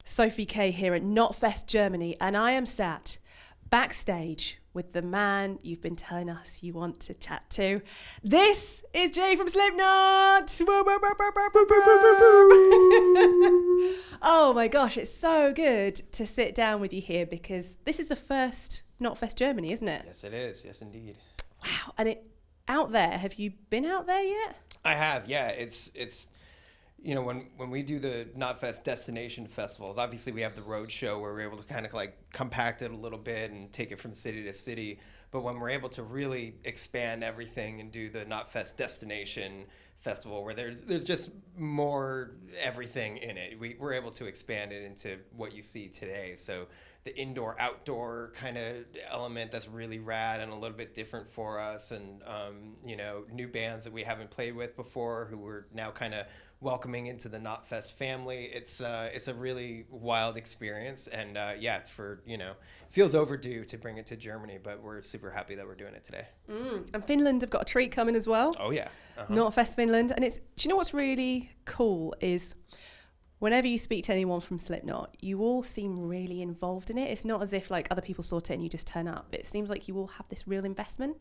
Sophie K here at Knotfest Germany, and I am sat backstage with the man you've been telling us you want to chat to. This is Jay from Slipknot! Oh my gosh, it's so good to sit down with you here because this is the first Knotfest Germany, isn't it? Yes, it is. Yes, indeed. Wow, and out there, have you been out there yet? I have, yeah. It's you know, when we do the Knotfest destination festivals, obviously we have the road show where we're able to kind of like compact it a little bit and take it from city to city. But when we're able to really expand everything and do the Knotfest destination festival where there's just more everything in it, we're able to expand it into what you see today. So the indoor outdoor kind of element that's really rad and a little bit different for us, and you know, new bands that we haven't played with before who we're now kind of welcoming into the Knotfest family. It's a really wild experience, and yeah, it's feels overdue to bring it to Germany, but we're super happy that we're doing it today. And Finland have got a treat coming as well. Oh yeah. Knotfest Finland. And do you know what's really cool is whenever you speak to anyone from Slipknot, you all seem really involved in it. It's not as if like other people sort it and you just turn up. It seems like you all have this real investment.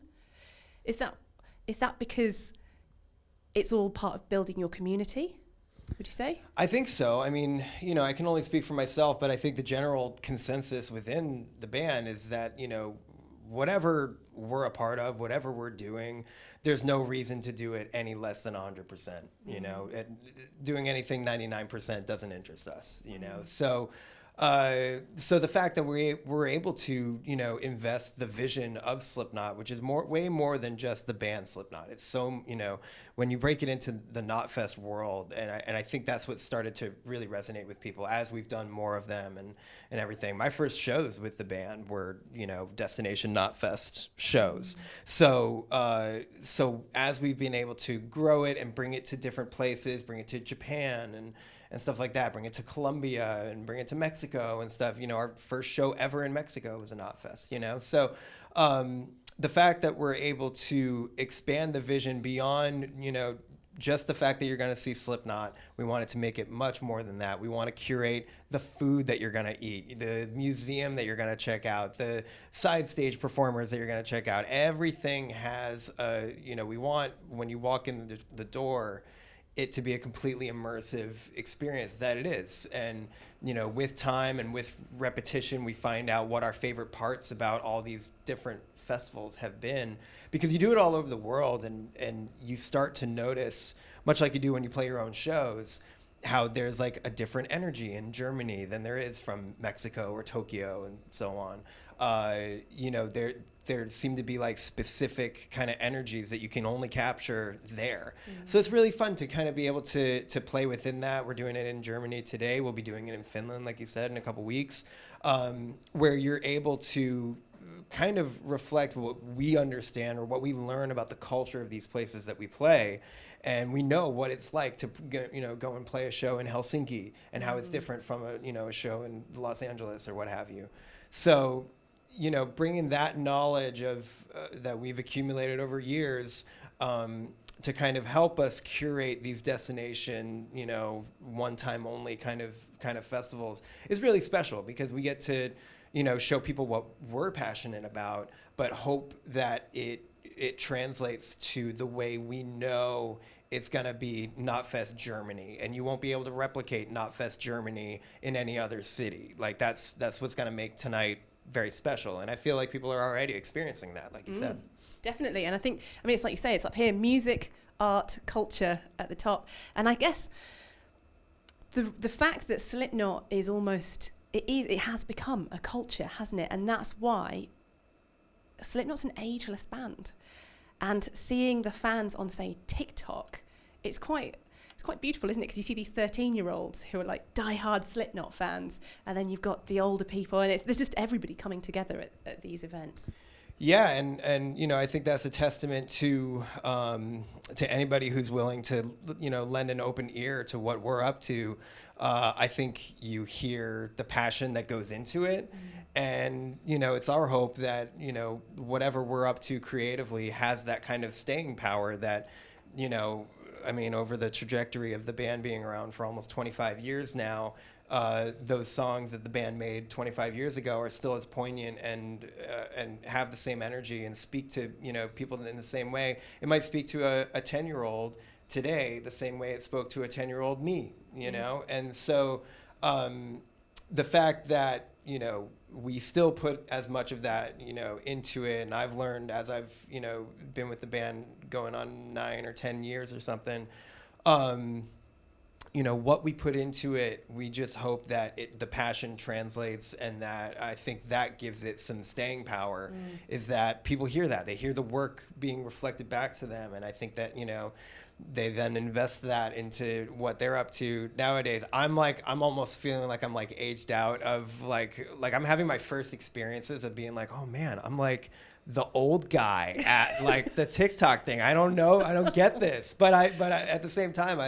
Is that because it's all part of building your community, would you say? I think so. I mean, you know, I can only speak for myself, but I think the general consensus within the band is that, you know, whatever we're a part of, whatever we're doing, there's no reason to do it any less than 100%. You know, doing anything 99% doesn't interest us, you know. So the fact that we're able to, you know, invest the vision of Slipknot, which is way more than just the band Slipknot. It's so, you know, when you break it into the Knotfest world, and I think that's what started to really resonate with people as we've done more of them and everything. My first shows with the band were, you know, destination Knotfest shows. So as we've been able to grow it and bring it to different places, bring it to Japan and stuff like that, bring it to Colombia and bring it to Mexico and stuff. You know, our first show ever in Mexico was a Knotfest, you know? So the fact that we're able to expand the vision beyond, you know, just the fact that you're going to see Slipknot, we wanted to make it much more than that. We want to curate the food that you're going to eat, the museum that you're going to check out, the side stage performers that you're going to check out. Everything has, you know, we want, when you walk in the door, it to be a completely immersive experience that it is. And, you know, with time and with repetition, we find out what our favorite parts about all these different festivals have been, because you do it all over the world, and you start to notice, much like you do when you play your own shows, how there's like a different energy in Germany than there is from Mexico or Tokyo and so on. You know, there seem to be like specific kind of energies that you can only capture there. So it's really fun to kind of be able to play within that. We're doing it in Germany today. We'll be doing it in Finland, like you said, in a couple weeks, where you're able to kind of reflect what we understand or what we learn about the culture of these places that we play. And we know what it's like to, you know, go and play a show in Helsinki and how it's different from a show in Los Angeles or what have you. So, you know, bringing that knowledge of that we've accumulated over years to kind of help us curate these destination, you know, one-time only kind of festivals is really special, because we get to, you know, show people what we're passionate about, but hope that it translates to the way we know it's going to be Knotfest Germany, and you won't be able to replicate Knotfest Germany in any other city. Like that's what's going to make tonight very special, and I feel like people are already experiencing that, like you said. Definitely. And I think, I mean, it's like you say, it's up here, music, art, culture at the top. And I guess the fact that Slipknot is almost, it has become a culture, hasn't it? And that's why Slipknot's an ageless band. And seeing the fans on, say, TikTok, it's quite beautiful, isn't it? Because you see these 13-year-olds who are like diehard Slipknot fans, and then you've got the older people, and there's just everybody coming together at these events. Yeah, and you know, I think that's a testament to anybody who's willing to, you know, lend an open ear to what we're up to. I think you hear the passion that goes into it, and you know, it's our hope that, you know, whatever we're up to creatively has that kind of staying power that, you know, I mean, over the trajectory of the band being around for almost 25 years now, those songs that the band made 25 years ago are still as poignant and have the same energy and speak to, you know, people in the same way. It might speak to a 10-year-old today the same way it spoke to a 10-year-old me, you know? And so the fact that, you know, we still put as much of that, you know, into it, and I've learned as I've, you know, been with the band going on 9 or 10 years or something, you know, what we put into it, we just hope that the passion translates, and that I think that gives it some staying power, is that people hear that. They hear the work being reflected back to them, and I think that, you know, they then invest that into what they're up to nowadays. I'm almost feeling like I'm like aged out of like I'm having my first experiences of being like, oh man, I'm like the old guy at like the TikTok thing. I don't know. I don't get this. But I at the same time,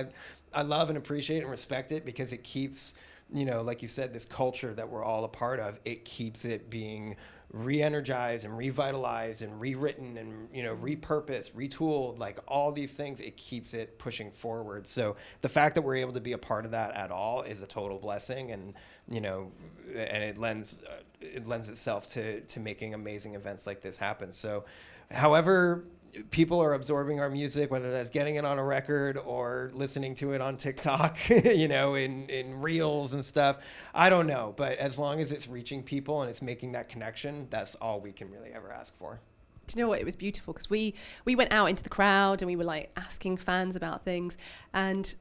I love and appreciate and respect it, because it keeps, you know, like you said, this culture that we're all a part of, it keeps it being re-energized and revitalized and rewritten and, you know, repurposed, retooled, like all these things. It keeps it pushing forward. So the fact that we're able to be a part of that at all is a total blessing, and, you know, and it lends itself to making amazing events like this happen. So however people are absorbing our music, whether that's getting it on a record or listening to it on TikTok, you know, in reels and stuff, I don't know. But as long as it's reaching people and it's making that connection, that's all we can really ever ask for. Do you know what? It was beautiful, because we went out into the crowd and we were like asking fans about things. And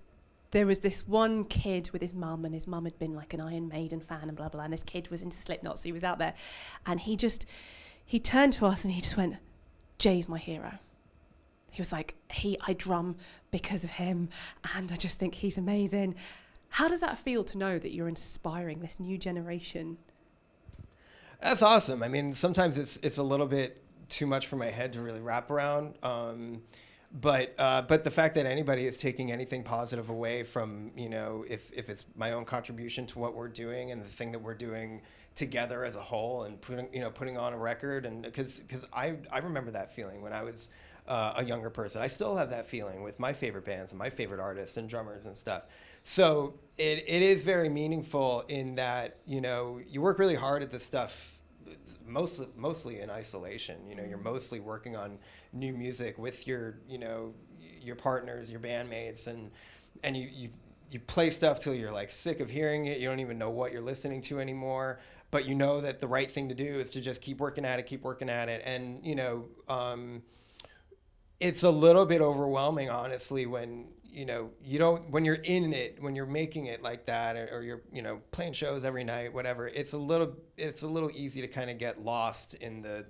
there was this one kid with his mum, and his mum had been like an Iron Maiden fan and blah, blah. And this kid was into Slipknot, so he was out there. And he turned to us and he just went, Jay's my hero. He was like, I drum because of him, and I just think he's amazing. How does that feel to know that you're inspiring this new generation? That's awesome. I mean, sometimes it's a little bit too much for my head to really wrap around. But the fact that anybody is taking anything positive away from, you know, if it's my own contribution to what we're doing and the thing that we're doing together as a whole, and putting on a record, and because I remember that feeling when I was a younger person. I still have that feeling with my favorite bands and my favorite artists and drummers and stuff. So it is very meaningful in that, you know, you work really hard at this stuff mostly in isolation. You know, you're mostly working on new music with your, you know, your partners, your bandmates, and you play stuff till you're like sick of hearing it. You don't even know what you're listening to anymore, but you know that the right thing to do is to just keep working at it. And, you know, it's a little bit overwhelming, honestly, when, you know, when you're in it, when you're making it like that, or you're, you know, playing shows every night, whatever, it's a little easy to kind of get lost in the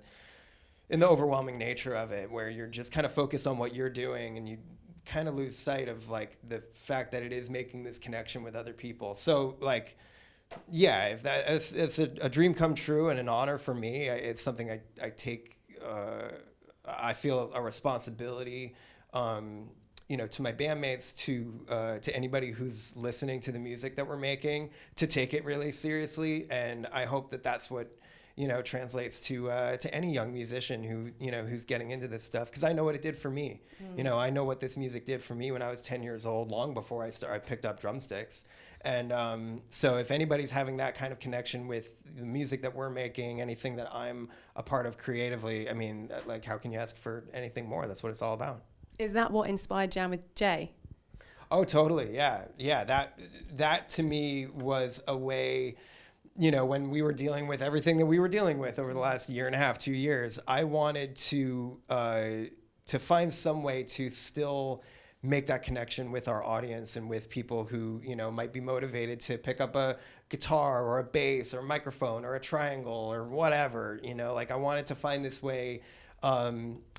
overwhelming nature of it, where you're just kind of focused on what you're doing, and you kind of lose sight of like the fact that it is making this connection with other people. So like, yeah, if it's a dream come true and an honor for me. It's something I take, I feel a responsibility, you know, to my bandmates, to anybody who's listening to the music that we're making, to take it really seriously. And I hope that that's what, you know, translates to any young musician who, you know, who's getting into this stuff, because I know what it did for me. You know, I know what this music did for me when I was 10 years old, long before I picked up drumsticks. And so if anybody's having that kind of connection with the music that we're making, anything that I'm a part of creatively, I mean, like, how can you ask for anything more? That's what it's all about. Is that what inspired Jam with Jay? Oh, totally. Yeah. That to me was a way, you know, when we were dealing with everything that we were dealing with over the last year and a half, 2 years, I wanted to find some way to still make that connection with our audience and with people who, you know, might be motivated to pick up a guitar or a bass or a microphone or a triangle or whatever, you know, like I wanted to find this way,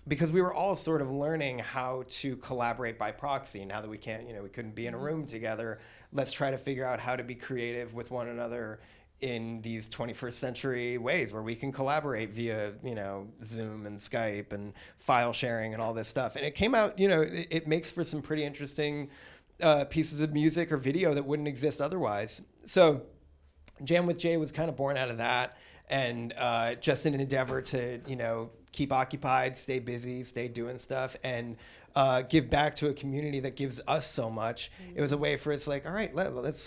because we were all sort of learning how to collaborate by proxy. Now that we can't, you know, we couldn't be in a room together, let's try to figure out how to be creative with one another in these 21st century ways where we can collaborate via, you know, Zoom and Skype and file sharing and all this stuff. And it came out, you know, it makes for some pretty interesting pieces of music or video that wouldn't exist otherwise. So Jam with Jay was kind of born out of that. And just in an endeavor to, you know, keep occupied, stay busy, stay doing stuff, and give back to a community that gives us so much. It was a way for us like, all right, let's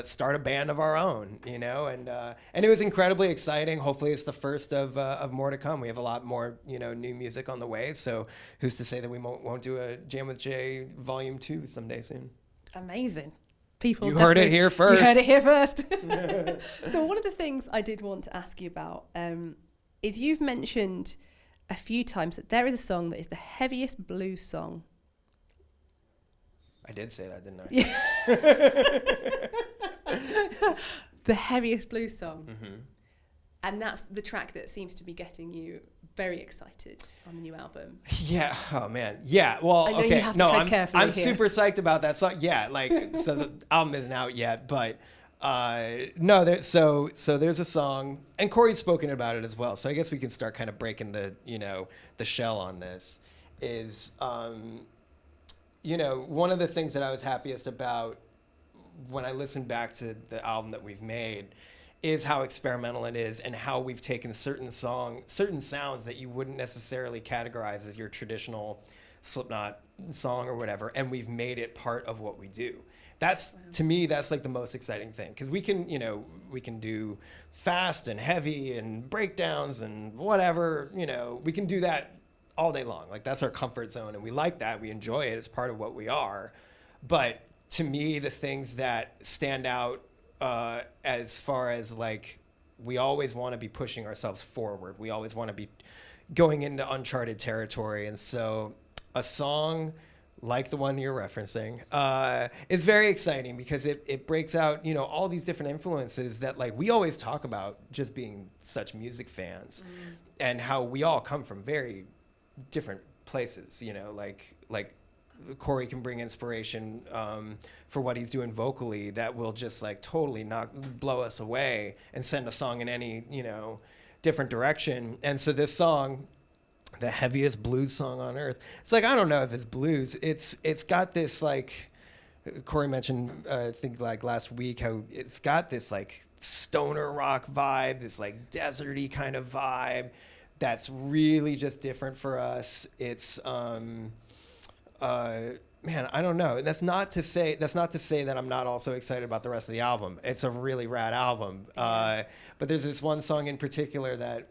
start a band of our own, you know, and it was incredibly exciting. Hopefully it's the first of more to come. We have a lot more, you know, new music on the way. So who's to say that we won't do a Jam with Jay Volume 2 someday soon? Amazing. People, you heard it here first. You heard it here first. So one of the things I did want to ask you about is you've mentioned a few times that there is a song that is the heaviest blues song. I did say that, didn't I? Yeah. The heaviest blues song. Mm-hmm. And that's the track that seems to be getting you very excited on the new album. Yeah. Oh man. Yeah. Well, I know okay. you have to tread carefully I'm here. super psyched about that song. Yeah. Like, so the album isn't out yet, but no. So there's a song, and Corey's spoken about it as well. So I guess we can start kind of breaking the shell on this. Is one of the things that I was happiest about when I listened back to the album that we've made is how experimental it is, and how we've taken certain sounds that you wouldn't necessarily categorize as your traditional Slipknot song or whatever, and we've made it part of what we do. That's, to me, that's like the most exciting thing, because we can do fast and heavy and breakdowns and whatever, we can do that all day long. Like, that's our comfort zone, and we like that. We enjoy it. It's part of what we are. But to me, the things that stand out as far as like, we always want to be pushing ourselves forward. We always want to be going into uncharted territory. And so a song like the one you're referencing is very exciting, because it breaks out, all these different influences that like we always talk about, just being such music fans, and how we all come from very different places, like Corey can bring inspiration for what he's doing vocally that will just like totally blow us away and send a song in any, different direction. And so this song, the heaviest blues song on earth, it's like, I don't know if it's blues. It's got this, like Corey mentioned, I think like last week, how it's got this like stoner rock vibe, this like deserty kind of vibe that's really just different for us. It's man, I don't know. That's not to say that I'm not also excited about the rest of the album. It's a really rad album. But there's this one song in particular that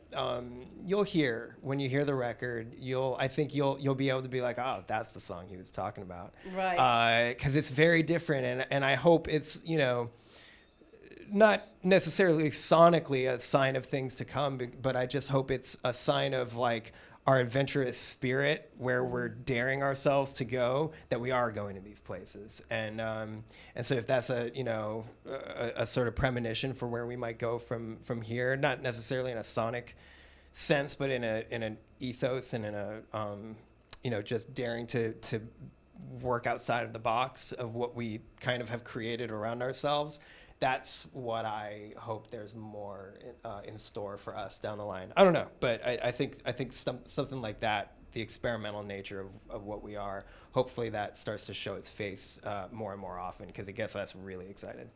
you'll hear when you hear the record. I think you'll be able to be like, oh, that's the song he was talking about. Right. Because it's very different, and I hope it's not necessarily sonically a sign of things to come, but I just hope it's a sign of like our adventurous spirit, where we're daring ourselves to go, that we are going to these places. And so if that's a sort of premonition for where we might go from here, not necessarily in a sonic sense, but in an ethos and in a just daring to work outside of the box of what we kind of have created around ourselves. That's what I hope there's more in store for us down the line. I don't know, but I think something like that, the experimental nature of what we are, hopefully that starts to show its face more and more often, because it gets us really excited.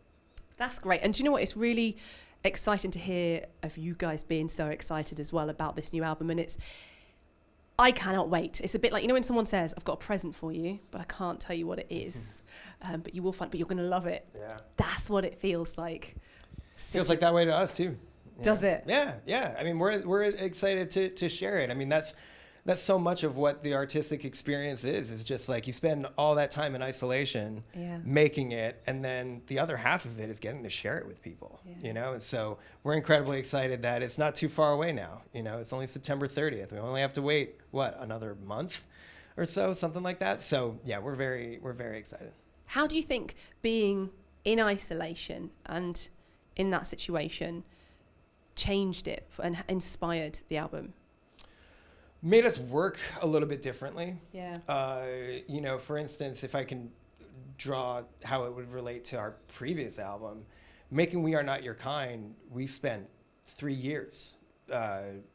That's great. And do you know what? It's really exciting to hear of you guys being so excited as well about this new album. And I cannot wait. It's a bit like, when someone says, I've got a present for you, but I can't tell you what it is. But you will find, but you're going to love it. Yeah. That's what it feels like. Feels like that way to us too. Does it? Yeah. I mean, we're excited to share it. I mean, that's so much of what the artistic experience is just like you spend all that time in isolation making it, and then the other half of it is getting to share it with people, and so we're incredibly excited that it's not too far away now. It's only September 30th. We only have to wait, another month or so, something like that. So yeah, we're very excited. How do you think being in isolation and in that situation changed it and inspired the album? Made us work a little bit differently. Yeah. For instance, if I can draw how it would relate to our previous album, making We Are Not Your Kind, we spent 3 years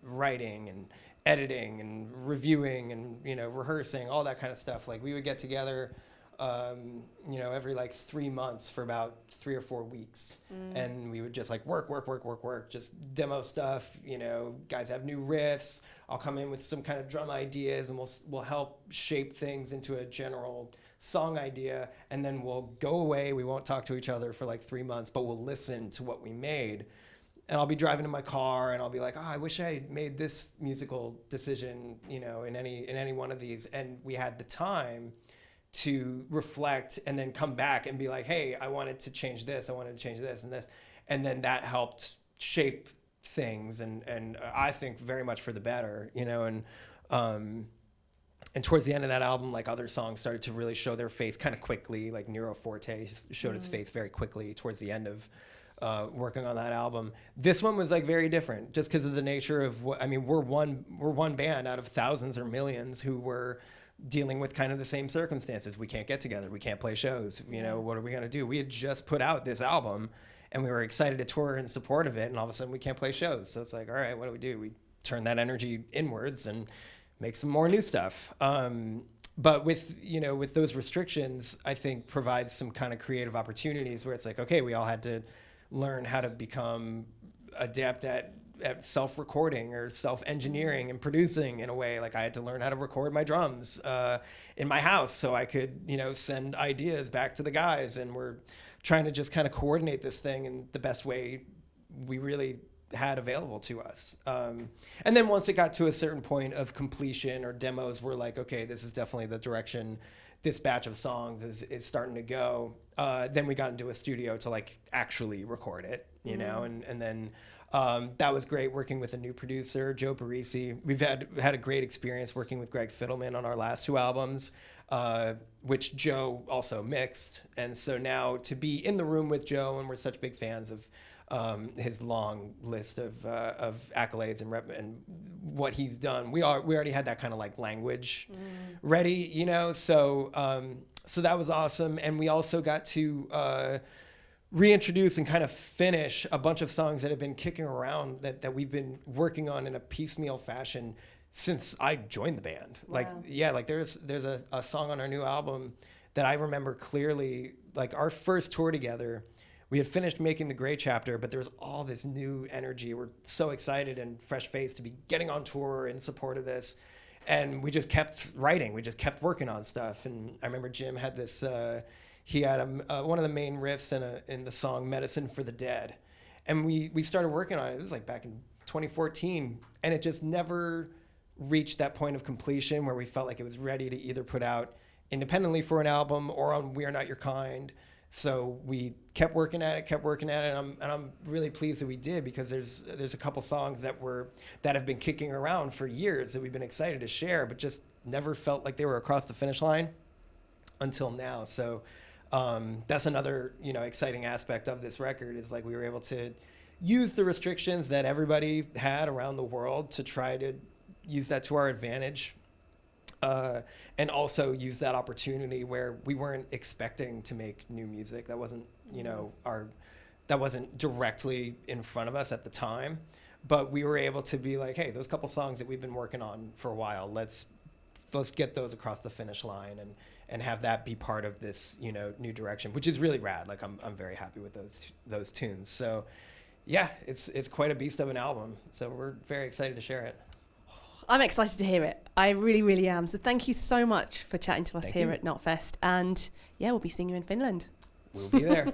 writing and editing and reviewing and rehearsing, all that kind of stuff. Like, we would get together you know, every like 3 months for about 3 or 4 weeks. And we would just like work, just demo stuff. You know, guys have new riffs. I'll come in with some kind of drum ideas, and we'll help shape things into a general song idea. And then we'll go away. We won't talk to each other for like 3 months, but we'll listen to what we made. And I'll be driving in my car, and I'll be like, oh, I wish I had made this musical decision, you know, in any one of these. And we had the time to reflect and then come back and be like, hey, I wanted to change this, I wanted to change this and this. And then that helped shape things, and I think very much for the better, you know. And towards the end of that album, like, other songs started to really show their face kind of quickly. Like Nero Forte showed his face very quickly towards the end of working on that album. This one was like very different, just because of the nature of what, I mean, we're one band out of thousands or millions who were dealing with kind of the same circumstances. We can't get together, we can't play shows, you know, what are we gonna do? We had just put out this album, and we were excited to tour in support of it, and all of a sudden we can't play shows. So it's like, all right, what do? We turn that energy inwards and make some more new stuff. But with, you know, with those restrictions, I think provides some kind of creative opportunities where it's like, okay, we all had to learn how to become adept at self-recording or self-engineering and producing in a way. Like, I had to learn how to record my drums in my house so I could, you know, send ideas back to the guys. And we're trying to just kind of coordinate this thing in the best way we really had available to us. And then once it got to a certain point of completion or demos, we're like, okay, this is definitely the direction this batch of songs is starting to go. Then we got into a studio to like actually record it, you know, and then that was great working with a new producer, Joe Parisi. We've had a great experience working with Greg Fiddleman on our last 2 albums, which Joe also mixed. And so now to be in the room with Joe, and we're such big fans of his long list of accolades and what he's done. We already had that kind of like language ready, you know. So so that was awesome, and we also got to reintroduce and kind of finish a bunch of songs that have been kicking around that we've been working on in a piecemeal fashion since I joined the band. Wow. Like, yeah, like there's a song on our new album that I remember clearly. Like, our first tour together, we had finished making the Gray Chapter, but there was all this new energy. We're so excited and fresh-faced to be getting on tour in support of this. And we just kept writing. We just kept working on stuff. And I remember Jim had this, he had one of the main riffs in the song Medicine for the Dead. And we started working on it. It was like back in 2014. And it just never reached that point of completion where we felt like it was ready to either put out independently for an album or on We Are Not Your Kind. So we kept working at it, and I'm really pleased that we did, because there's a couple songs that have been kicking around for years that we've been excited to share, but just never felt like they were across the finish line until now. So that's another, you know, exciting aspect of this record, is like we were able to use the restrictions that everybody had around the world to try to use that to our advantage. And also use that opportunity where we weren't expecting to make new music. That wasn't, you know, that wasn't directly in front of us at the time, but we were able to be like, hey, those couple songs that we've been working on for a while, let's get those across the finish line and have that be part of this, you know, new direction, which is really rad. Like, I'm very happy with those tunes. So yeah, it's quite a beast of an album. So we're very excited to share it. I'm excited to hear it. I really, really am. So thank you so much for chatting to us Thank here you. at Knotfest. And yeah, we'll be seeing you in Finland. We'll be there.